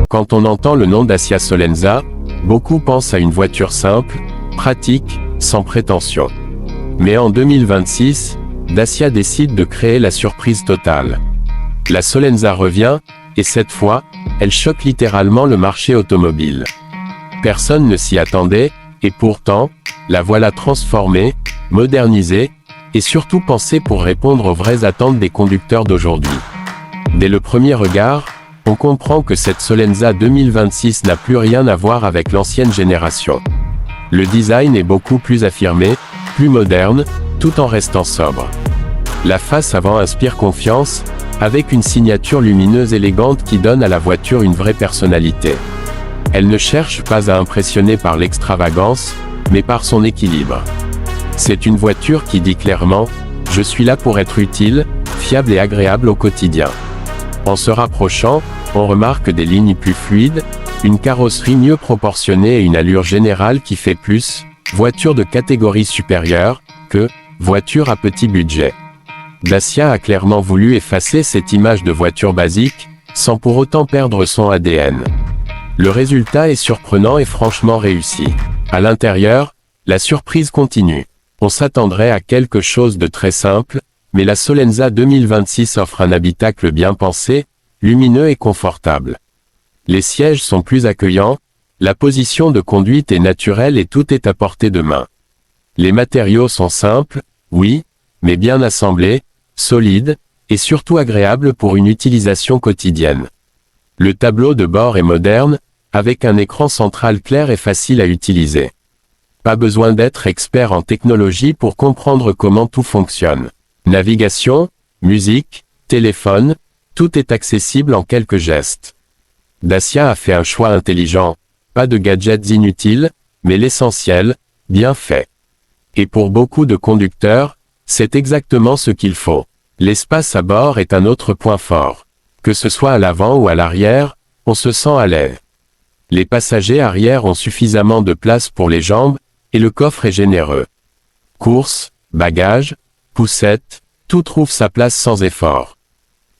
Quand on entend le nom Dacia Solenza, beaucoup pensent à une voiture simple, pratique, sans prétention. Mais en 2026, Dacia décide de créer la surprise totale. La Solenza revient, et cette fois, elle choque littéralement le marché automobile. Personne ne s'y attendait, et pourtant, la voilà transformée, modernisée, et surtout pensée pour répondre aux vraies attentes des conducteurs d'aujourd'hui. Dès le premier regard, on comprend que cette Solenza 2026 n'a plus rien à voir avec l'ancienne génération. Le design est beaucoup plus affirmé, plus moderne, tout en restant sobre. La face avant inspire confiance, avec une signature lumineuse élégante qui donne à la voiture une vraie personnalité. Elle ne cherche pas à impressionner par l'extravagance, mais par son équilibre. C'est une voiture qui dit clairement « Je suis là pour être utile, fiable et agréable au quotidien ». En se rapprochant, on remarque des lignes plus fluides, une carrosserie mieux proportionnée et une allure générale qui fait plus « voiture de catégorie supérieure » que « voiture à petit budget ». Dacia a clairement voulu effacer cette image de voiture basique, sans pour autant perdre son ADN. Le résultat est surprenant et franchement réussi. À l'intérieur, la surprise continue. On s'attendrait à quelque chose de très simple, mais la Solenza 2026 offre un habitacle bien pensé, lumineux et confortable. Les sièges sont plus accueillants, la position de conduite est naturelle et tout est à portée de main. Les matériaux sont simples, oui, mais bien assemblés, solides, et surtout agréables pour une utilisation quotidienne. Le tableau de bord est moderne, avec un écran central clair et facile à utiliser. Pas besoin d'être expert en technologie pour comprendre comment tout fonctionne. Navigation, musique, téléphone, tout est accessible en quelques gestes. Dacia a fait un choix intelligent, pas de gadgets inutiles, mais l'essentiel, bien fait. Et pour beaucoup de conducteurs, c'est exactement ce qu'il faut. L'espace à bord est un autre point fort. Que ce soit à l'avant ou à l'arrière, on se sent à l'aise. Les passagers arrière ont suffisamment de place pour les jambes, et le coffre est généreux. Courses, bagages, poussettes, tout trouve sa place sans effort.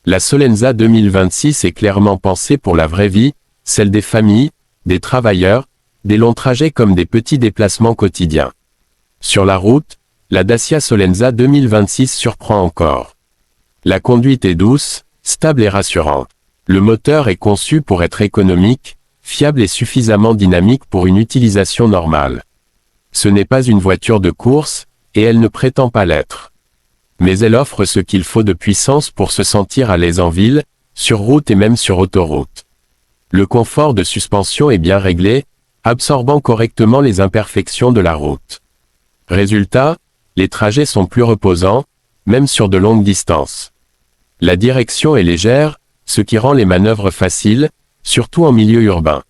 La Solenza 2026 est clairement pensée pour la vraie vie, celle des familles, des travailleurs, des longs trajets comme des petits déplacements quotidiens. Sur la route, la Dacia Solenza 2026 surprend encore. La conduite est douce, stable et rassurante. Le moteur est conçu pour être économique, fiable et suffisamment dynamique pour une utilisation normale. Ce n'est pas une voiture de course, et elle ne prétend pas l'être. Mais elle offre ce qu'il faut de puissance pour se sentir à l'aise en ville, sur route et même sur autoroute. Le confort de suspension est bien réglé, absorbant correctement les imperfections de la route. Résultat, les trajets sont plus reposants, même sur de longues distances. La direction est légère, ce qui rend les manœuvres faciles, surtout en milieu urbain.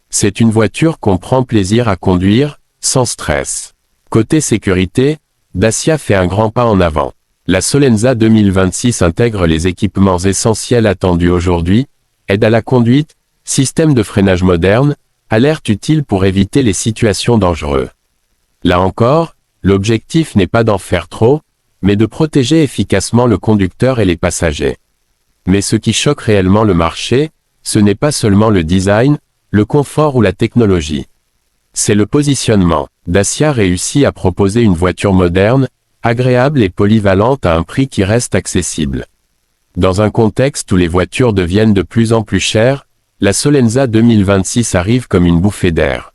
C'est une voiture qu'on prend plaisir à conduire, sans stress. Côté sécurité, Dacia fait un grand pas en avant. La Solenza 2026 intègre les équipements essentiels attendus aujourd'hui, aide à la conduite, système de freinage moderne, alerte utile pour éviter les situations dangereuses. Là encore, l'objectif n'est pas d'en faire trop, mais de protéger efficacement le conducteur et les passagers. Mais ce qui choque réellement le marché, ce n'est pas seulement le design, le confort ou la technologie. C'est le positionnement. Dacia réussit à proposer une voiture moderne, agréable et polyvalente à un prix qui reste accessible. Dans un contexte où les voitures deviennent de plus en plus chères, la Solenza 2026 arrive comme une bouffée d'air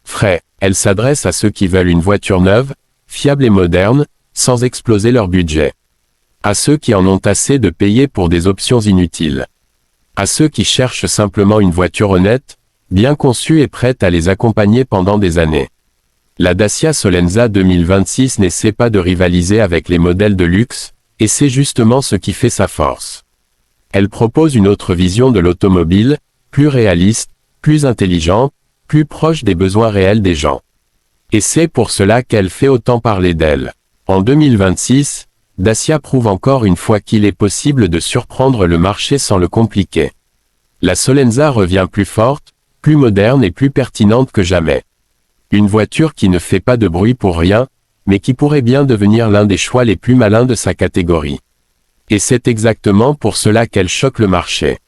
frais. Elle s'adresse à ceux qui veulent une voiture neuve, fiable et moderne, sans exploser leur budget. À ceux qui en ont assez de payer pour des options inutiles. À ceux qui cherchent simplement une voiture honnête, bien conçue et prête à les accompagner pendant des années. La Dacia Solenza 2026 n'essaie pas de rivaliser avec les modèles de luxe, et c'est justement ce qui fait sa force. Elle propose une autre vision de l'automobile, plus réaliste, plus intelligente, plus proche des besoins réels des gens. Et c'est pour cela qu'elle fait autant parler d'elle. En 2026, Dacia prouve encore une fois qu'il est possible de surprendre le marché sans le compliquer. La Solenza revient plus forte, plus moderne et plus pertinente que jamais. Une voiture qui ne fait pas de bruit pour rien, mais qui pourrait bien devenir l'un des choix les plus malins de sa catégorie. Et c'est exactement pour cela qu'elle choque le marché.